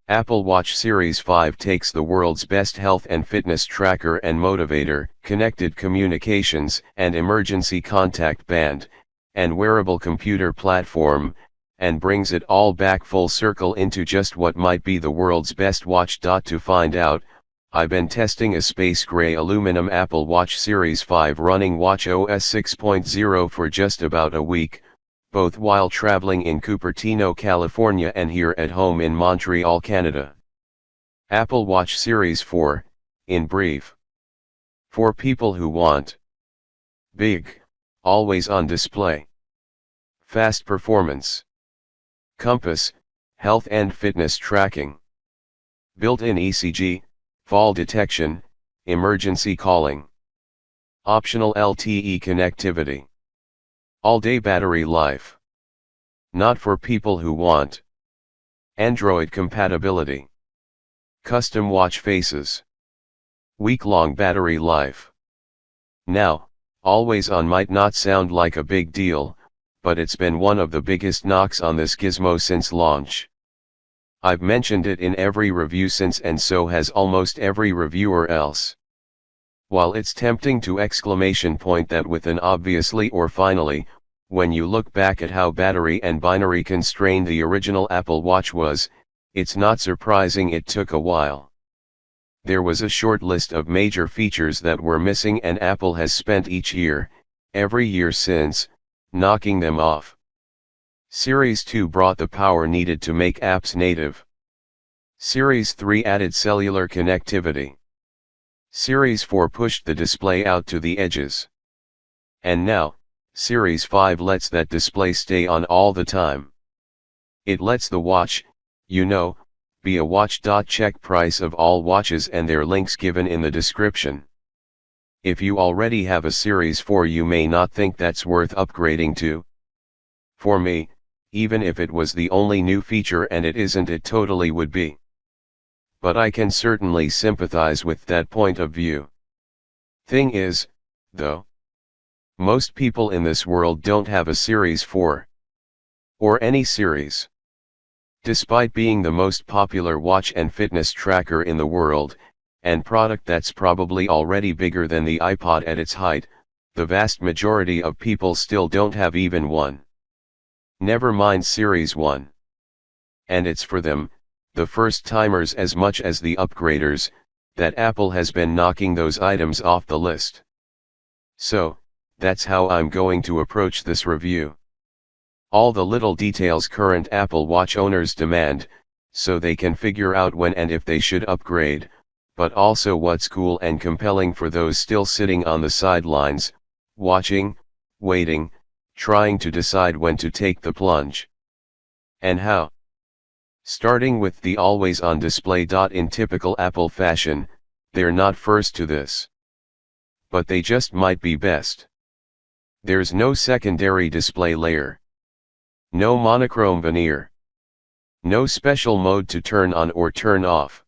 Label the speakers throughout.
Speaker 1: Apple Watch Series 5 takes the world's best health and fitness tracker and motivator, connected communications and emergency contact band, and wearable computer platform, and brings it all back full circle into just what might be the world's best watch. To find out, I've been testing a space gray aluminum Apple Watch Series 5 running watchOS 6.0 for just about a week, both while traveling in Cupertino, California and here at home in Montreal, Canada. Apple Watch Series 4, in brief. For people who want big, always-on display, fast performance, compass, health and fitness tracking, built-in ECG, fall detection, emergency calling, optional LTE connectivity, all-day battery life. Not for people who want Android compatibility, custom watch faces, week-long battery life. Now, always on might not sound like a big deal, but it's been one of the biggest knocks on this gizmo since launch. I've mentioned it in every review since, and so has almost every reviewer else. While it's tempting to exclamation point that with an obviously or finally, when you look back at how battery and binary constrained the original Apple Watch was, it's not surprising it took a while. There was a short list of major features that were missing, and Apple has spent every year since, knocking them off. Series 2 brought the power needed to make apps native. Series 3 added cellular connectivity. Series 4 pushed the display out to the edges. And now, Series 5 lets that display stay on all the time. It lets the watch, be a watch. Check price of all watches and their links given in the description. If you already have a Series 4, you may not think that's worth upgrading to. For me, even if it was the only new feature, and it isn't, it totally would be. But I can certainly sympathize with that point of view. Thing is, though, most people in this world don't have a Series 4. Or any series. Despite being the most popular watch and fitness tracker in the world, and product that's probably already bigger than the iPod at its height, the vast majority of people still don't have even one. Never mind Series 1. And it's for them, the first-timers as much as the upgraders, that Apple has been knocking those items off the list. So, that's how I'm going to approach this review. All the little details current Apple Watch owners demand, so they can figure out when and if they should upgrade, but also what's cool and compelling for those still sitting on the sidelines, watching, waiting, trying to decide when to take the plunge. And how. Starting with the always-on display. In typical Apple fashion, they're not first to this. But they just might be best. There's no secondary display layer. No monochrome veneer. No special mode to turn on or turn off.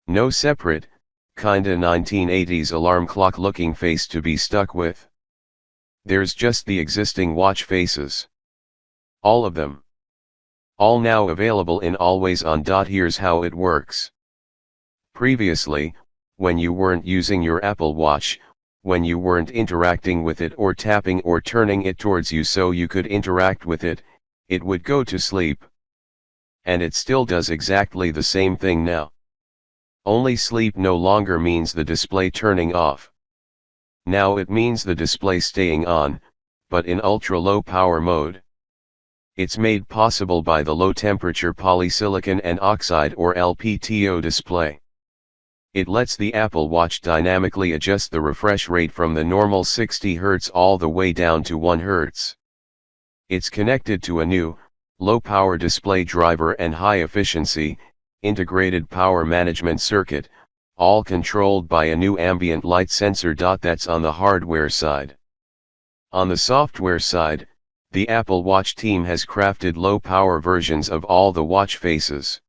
Speaker 1: No separate, kinda 1980s alarm clock looking face to be stuck with. There's just the existing watch faces. All of them. All now available in Always On. Here's how it works. Previously, when you weren't using your Apple Watch, when you weren't interacting with it or tapping or turning it towards you so you could interact with it, it would go to sleep. And it still does exactly the same thing now. Only sleep no longer means the display turning off. Now it means the display staying on, but in ultra-low power mode. It's made possible by the low-temperature polysilicon and oxide or LPTO display. It lets the Apple Watch dynamically adjust the refresh rate from the normal 60 Hz all the way down to 1 Hz. It's connected to a new, low-power display driver and high-efficiency, integrated power management circuit, all controlled by a new ambient light sensor. That's on the hardware side. On the software side, the Apple Watch team has crafted low-power versions of all the watch faces.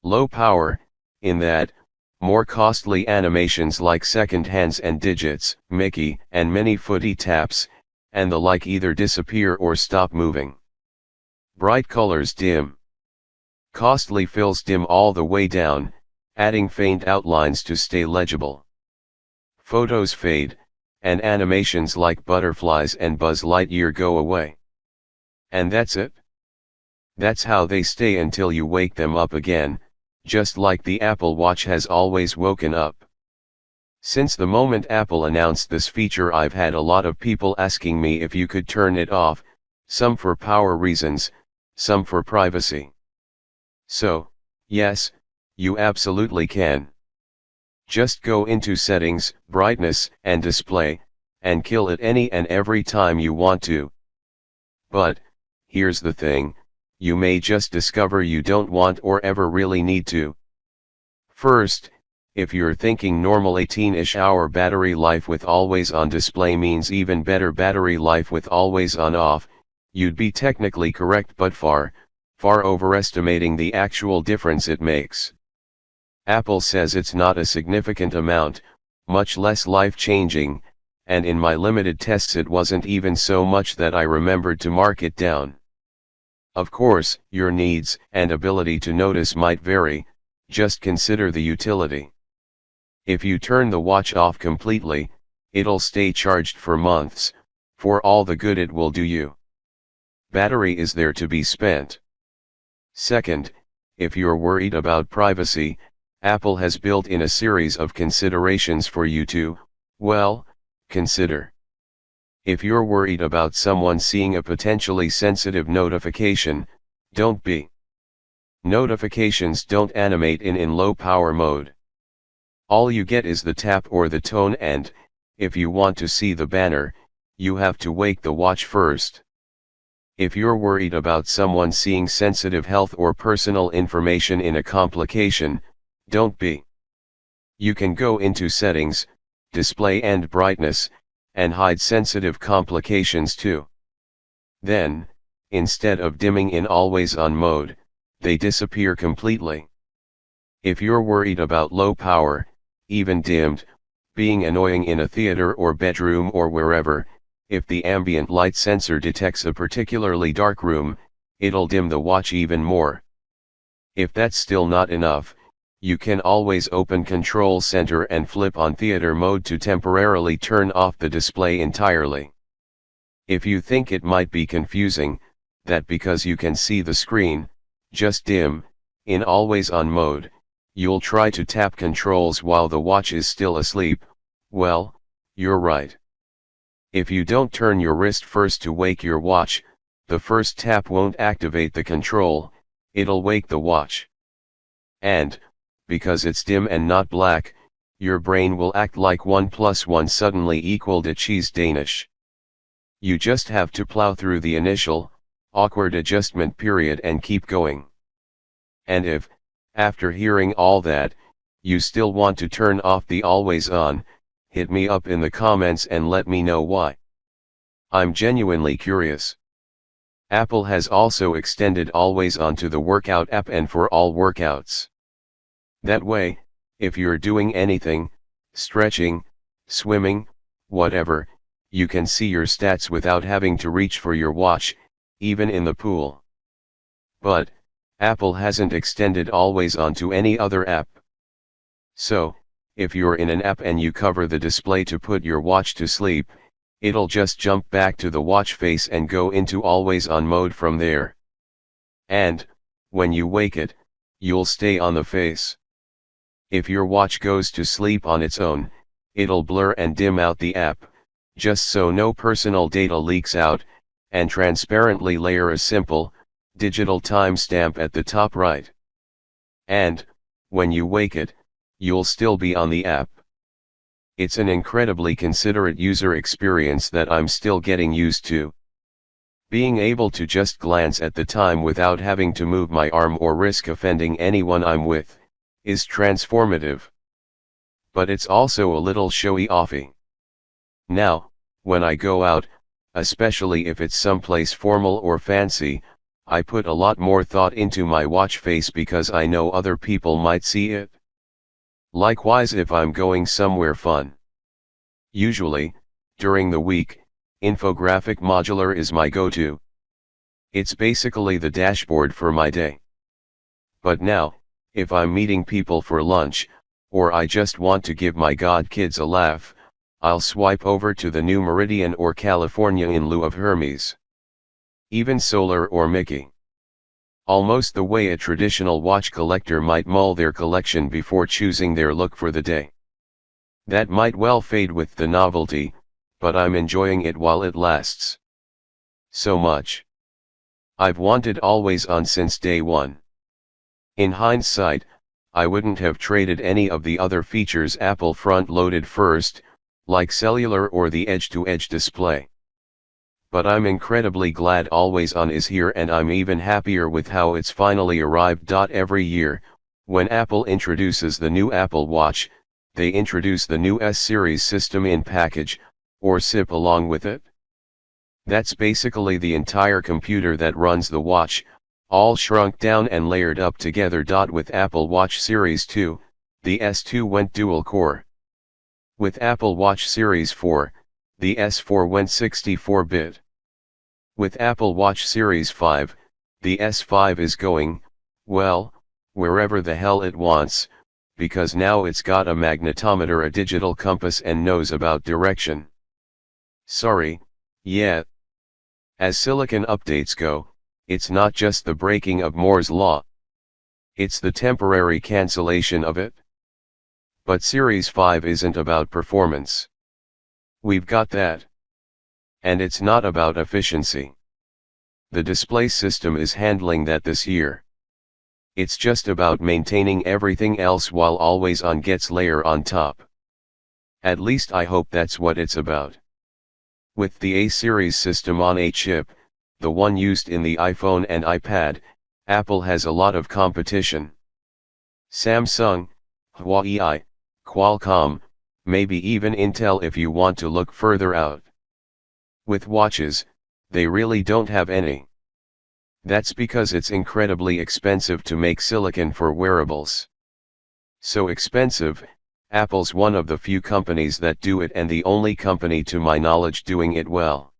Speaker 1: Low power, in that, more costly animations like second hands and digits, Mickey, and mini footy taps, and the like either disappear or stop moving. Bright colors dim. Costly fills dim all the way down, adding faint outlines to stay legible. Photos fade, and animations like butterflies and Buzz Lightyear go away. And that's it. That's how they stay until you wake them up again, just like the Apple Watch has always woken up. Since the moment Apple announced this feature, I've had a lot of people asking me if you could turn it off, some for power reasons, some for privacy. So, yes, you absolutely can. Just go into Settings, Brightness, and Display, and kill it any and every time you want to. But, here's the thing, you may just discover you don't want or ever really need to. First, if you're thinking normal 18-ish hour battery life with always on display means even better battery life with always on off, you'd be technically correct, but far overestimating the actual difference it makes. Apple says it's not a significant amount, much less life-changing, and in my limited tests it wasn't even so much that I remembered to mark it down. Of course, your needs and ability to notice might vary, just consider the utility. If you turn the watch off completely, it'll stay charged for months, for all the good it will do you. Battery is there to be spent. Second, if you're worried about privacy, Apple has built in a series of considerations for you to, well, consider. If you're worried about someone seeing a potentially sensitive notification, don't be. Notifications don't animate in low power mode. All you get is the tap or the tone, and, if you want to see the banner, you have to wake the watch first. If you're worried about someone seeing sensitive health or personal information in a complication, don't be. You can go into Settings, Display and Brightness, and hide sensitive complications too. Then, instead of dimming in always on mode, they disappear completely. If you're worried about low power, even dimmed, being annoying in a theater or bedroom or wherever, if the ambient light sensor detects a particularly dark room, it'll dim the watch even more. If that's still not enough, you can always open Control Center and flip on theater mode to temporarily turn off the display entirely. If you think it might be confusing, that because you can see the screen, just dim, in always on mode, you'll try to tap controls while the watch is still asleep, well, you're right. If you don't turn your wrist first to wake your watch, the first tap won't activate the control, it'll wake the watch. And, because it's dim and not black, your brain will act like 1 + 1 suddenly equaled a cheese Danish. You just have to plow through the initial, awkward adjustment period and keep going. And if, after hearing all that, you still want to turn off the always on, hit me up in the comments and let me know why. I'm genuinely curious. Apple has also extended Always On to the Workout app and for all workouts. That way, if you're doing anything, stretching, swimming, whatever, you can see your stats without having to reach for your watch, even in the pool. But, Apple hasn't extended Always On to any other app. So, if you're in an app and you cover the display to put your watch to sleep, it'll just jump back to the watch face and go into Always On mode from there. And, when you wake it, you'll stay on the face. If your watch goes to sleep on its own, it'll blur and dim out the app, just so no personal data leaks out, and transparently layer a simple, digital timestamp at the top right. And, when you wake it, you'll still be on the app. It's an incredibly considerate user experience that I'm still getting used to. Being able to just glance at the time without having to move my arm or risk offending anyone I'm with, is transformative. But it's also a little showy-offy. Now, when I go out, especially if it's someplace formal or fancy, I put a lot more thought into my watch face because I know other people might see it. Likewise if I'm going somewhere fun. Usually, during the week, Infographic modular is my go-to. It's basically the dashboard for my day. But now, if I'm meeting people for lunch, or I just want to give my godkids a laugh, I'll swipe over to the new Meridian or California in lieu of Hermes. Even Solar or Mickey. Almost the way a traditional watch collector might mull their collection before choosing their look for the day. That might well fade with the novelty, but I'm enjoying it while it lasts. So much. I've wanted Always On since day one. In hindsight, I wouldn't have traded any of the other features Apple front-loaded first, like cellular or the edge-to-edge display. But I'm incredibly glad Always On is here, and I'm even happier with how it's finally arrived. Every year, when Apple introduces the new Apple Watch, they introduce the new S-Series system in package, or SIP, along with it. That's basically the entire computer that runs the watch, all shrunk down and layered up together. With Apple Watch Series 2, the S2 went dual-core. With Apple Watch Series 4, the S4 went 64-bit. With Apple Watch Series 5, the S5 is going, well, wherever the hell it wants, because now it's got a magnetometer, a digital compass, and knows about direction. Sorry, yeah. As silicon updates go, it's not just the breaking of Moore's law. It's the temporary cancellation of it. But Series 5 isn't about performance. We've got that. And it's not about efficiency. The display system is handling that this year. It's just about maintaining everything else while Always On gets layer on top. At least I hope that's what it's about. With the A-series system on a chip, the one used in the iPhone and iPad, Apple has a lot of competition. Samsung, Huawei, Qualcomm, maybe even Intel if you want to look further out. With watches, they really don't have any. That's because it's incredibly expensive to make silicon for wearables. So expensive, Apple's one of the few companies that do it, and the only company to my knowledge doing it well.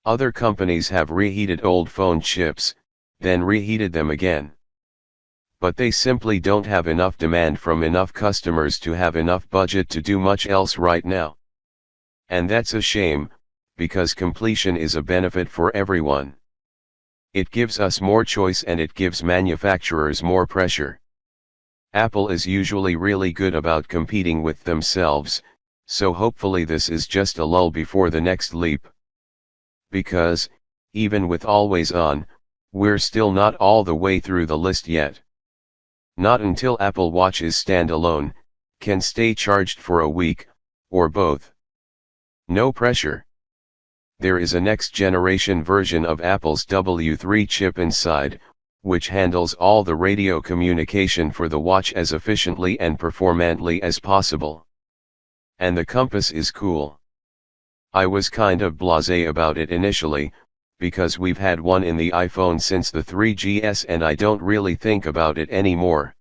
Speaker 1: Other companies have reheated old phone chips, then reheated them again. But they simply don't have enough demand from enough customers to have enough budget to do much else right now. And that's a shame, because completion is a benefit for everyone. It gives us more choice and it gives manufacturers more pressure. Apple is usually really good about competing with themselves, so hopefully this is just a lull before the next leap. Because, even with Always On, we're still not all the way through the list yet. Not until Apple Watches standalone can stay charged for a week, or both. No pressure. There is a next-generation version of Apple's W3 chip inside, which handles all the radio communication for the watch as efficiently and performantly as possible. And the compass is cool. I was kind of blasé about it initially, because we've had one in the iPhone since the 3GS and I don't really think about it anymore.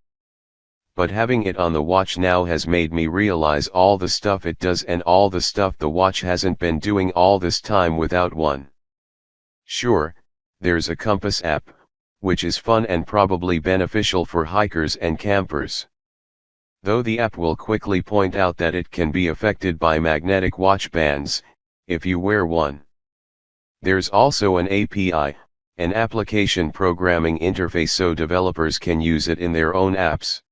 Speaker 1: But having it on the watch now has made me realize all the stuff it does and all the stuff the watch hasn't been doing all this time without one. Sure, there's a compass app, which is fun and probably beneficial for hikers and campers. Though the app will quickly point out that it can be affected by magnetic watch bands, if you wear one. There's also an API, an application programming interface, so developers can use it in their own apps.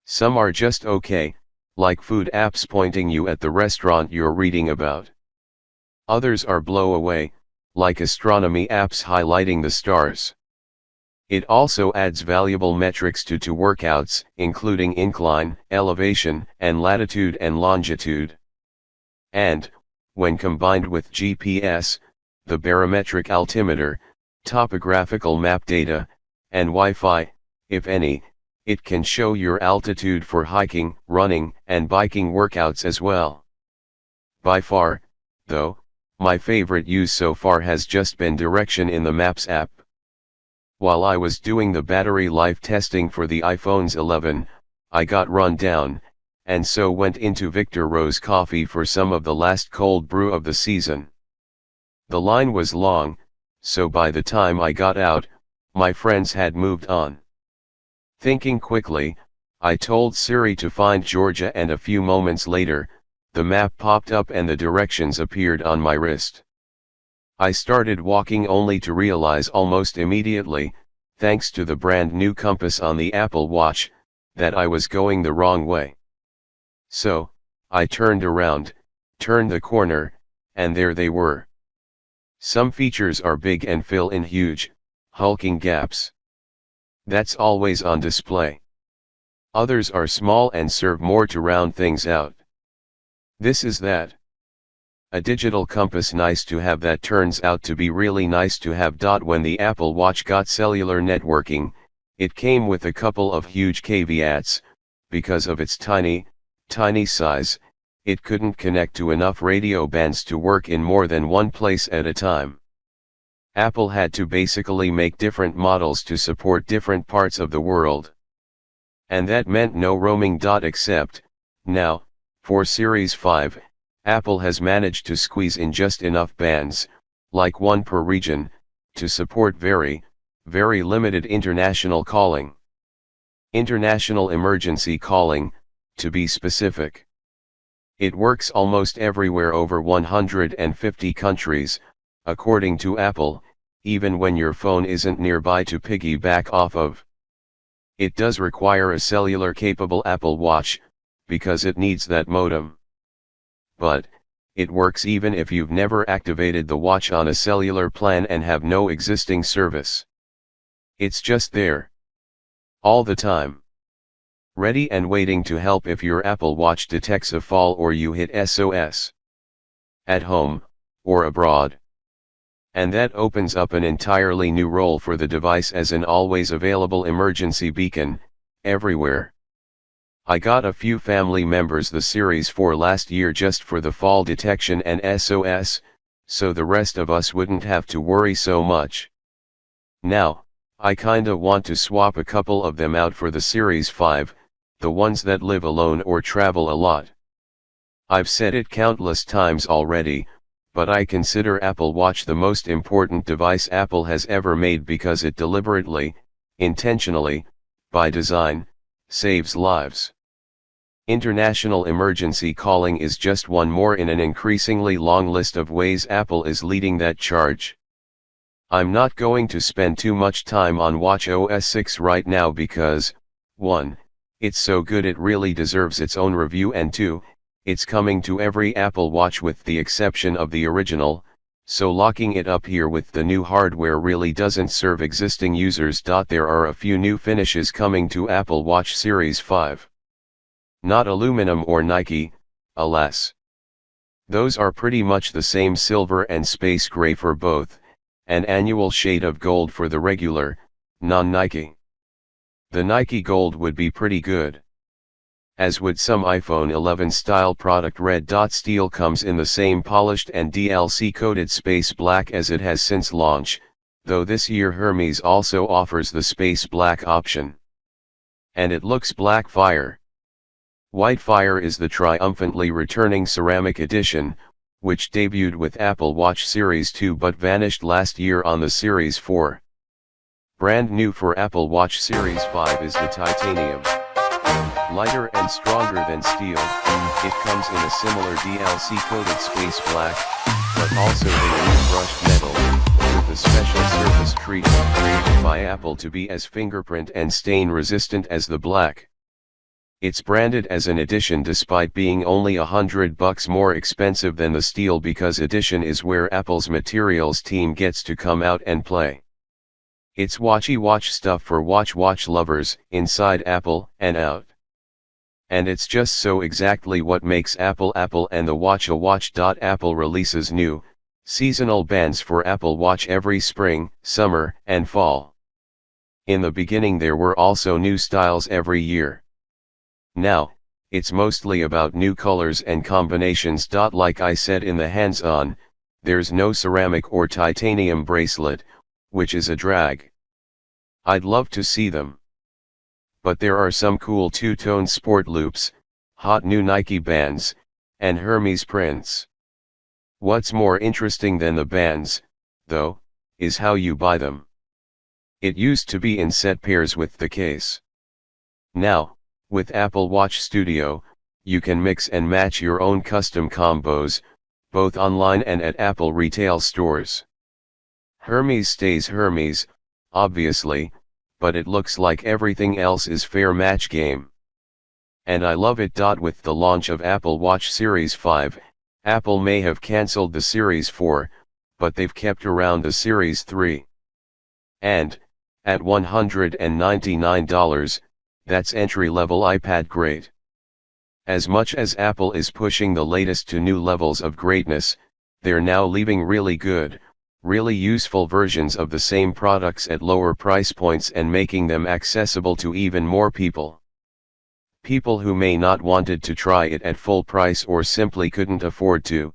Speaker 1: Some are just okay, like food apps pointing you at the restaurant you're reading about. Others are blow away, like astronomy apps highlighting the stars. It also adds valuable metrics to workouts, including incline, elevation, and latitude and longitude. And, when combined with GPS, the barometric altimeter, topographical map data, and Wi-Fi, if any, it can show your altitude for hiking, running, and biking workouts as well. By far, though, my favorite use so far has just been direction in the Maps app. While I was doing the battery life testing for the iPhone's 11, I got run down, and so went into Victor Rose Coffee for some of the last cold brew of the season. The line was long, so by the time I got out, my friends had moved on. Thinking quickly, I told Siri to find Georgia, and a few moments later, the map popped up and the directions appeared on my wrist. I started walking only to realize almost immediately, thanks to the brand new compass on the Apple Watch, that I was going the wrong way. So, I turned around, turned the corner, and there they were. Some features are big and fill in huge, hulking gaps. That's always on display. Others are small and serve more to round things out. This is that. A digital compass nice to have that turns out to be really nice to have. When the Apple Watch got cellular networking, it came with a couple of huge caveats. Because of its tiny size, it couldn't connect to enough radio bands to work in more than one place at a time. Apple had to basically make different models to support different parts of the world. And that meant no roaming. Except, now, for Series 5, Apple has managed to squeeze in just enough bands, like one per region, to support very, very limited international calling. International emergency calling, to be specific. It works almost everywhere over 150 countries, according to Apple, even when your phone isn't nearby to piggyback off of. It does require a cellular-capable Apple Watch, because it needs that modem. But, it works even if you've never activated the watch on a cellular plan and have no existing service. It's just there. All the time. Ready and waiting to help if your Apple Watch detects a fall or you hit SOS. At home, or abroad. And that opens up an entirely new role for the device as an always available emergency beacon, everywhere. I got a few family members the Series 4 last year just for the fall detection and SOS, so the rest of us wouldn't have to worry so much. Now, I kinda want to swap a couple of them out for the Series 5, the ones that live alone or travel a lot. I've said it countless times already, but I consider Apple Watch the most important device Apple has ever made because it deliberately, intentionally, by design, saves lives. International emergency calling is just one more in an increasingly long list of ways Apple is leading that charge. I'm not going to spend too much time on watchOS 6 right now because, 1, it's so good it really deserves its own review, and 2, it's coming to every Apple Watch with the exception of the original, so locking it up here with the new hardware really doesn't serve existing users. There are a few new finishes coming to Apple Watch Series 5. Not aluminum or Nike, alas. Those are pretty much the same, silver and space gray for both, an annual shade of gold for the regular, non-Nike. The Nike gold would be pretty good. As would some iPhone 11 style product. Red. Steel comes in the same polished and DLC coated space black as it has since launch, though this year Hermes also offers the space black option. And it looks black fire. White fire is the triumphantly returning ceramic edition, which debuted with Apple Watch Series 2 but vanished last year on the Series 4. Brand new for Apple Watch Series 5 is the titanium. Lighter and stronger than steel, it comes in a similar DLC-coated space black, but also in a new brushed metal, with a special surface treatment created by Apple to be as fingerprint and stain resistant as the black. It's branded as an edition despite being only $100 more expensive than the steel, because edition is where Apple's materials team gets to come out and play. It's watchy watch stuff for watch lovers, inside Apple and out. And it's just so exactly what makes Apple Apple, and the watch a watch. Apple releases new, seasonal bands for Apple Watch every spring, summer, and fall. In the beginning there were also new styles every year. Now, it's mostly about new colors and combinations. Like I said in the hands-on, there's no ceramic or titanium bracelet, which is a drag. I'd love to see them. But there are some cool two-tone sport loops, hot new Nike bands, and Hermes prints. What's more interesting than the bands, though, is how you buy them. It used to be in set pairs with the case. Now, with Apple Watch Studio, you can mix and match your own custom combos, both online and at Apple retail stores. Hermes stays Hermes, obviously, but it looks like everything else is fair match game. And I love it. With the launch of Apple Watch Series 5, Apple may have cancelled the Series 4, but they've kept around the Series 3. And, at $199, that's entry-level iPad grade. As much as Apple is pushing the latest to new levels of greatness, they're now leaving really good, really useful versions of the same products at lower price points and making them accessible to even more people. People who may not wanted to try it at full price or simply couldn't afford to.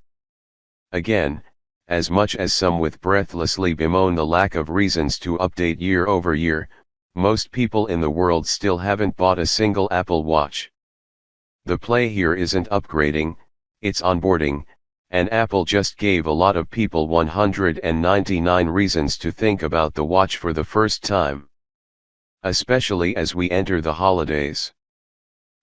Speaker 1: Again, as much as some with breathlessly bemoan the lack of reasons to update year over year, most people in the world still haven't bought a single Apple Watch. The play here isn't upgrading, it's onboarding, and Apple just gave a lot of people 199 reasons to think about the watch for the first time. Especially as we enter the holidays.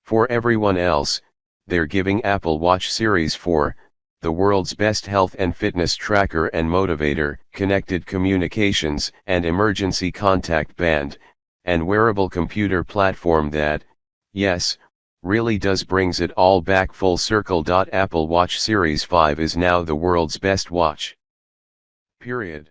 Speaker 1: For everyone else, they're giving Apple Watch Series 4, the world's best health and fitness tracker and motivator, connected communications and emergency contact band, and wearable computer platform that, yes, really does brings it all back full circle. Apple Watch Series 5 is now the world's best watch. Period.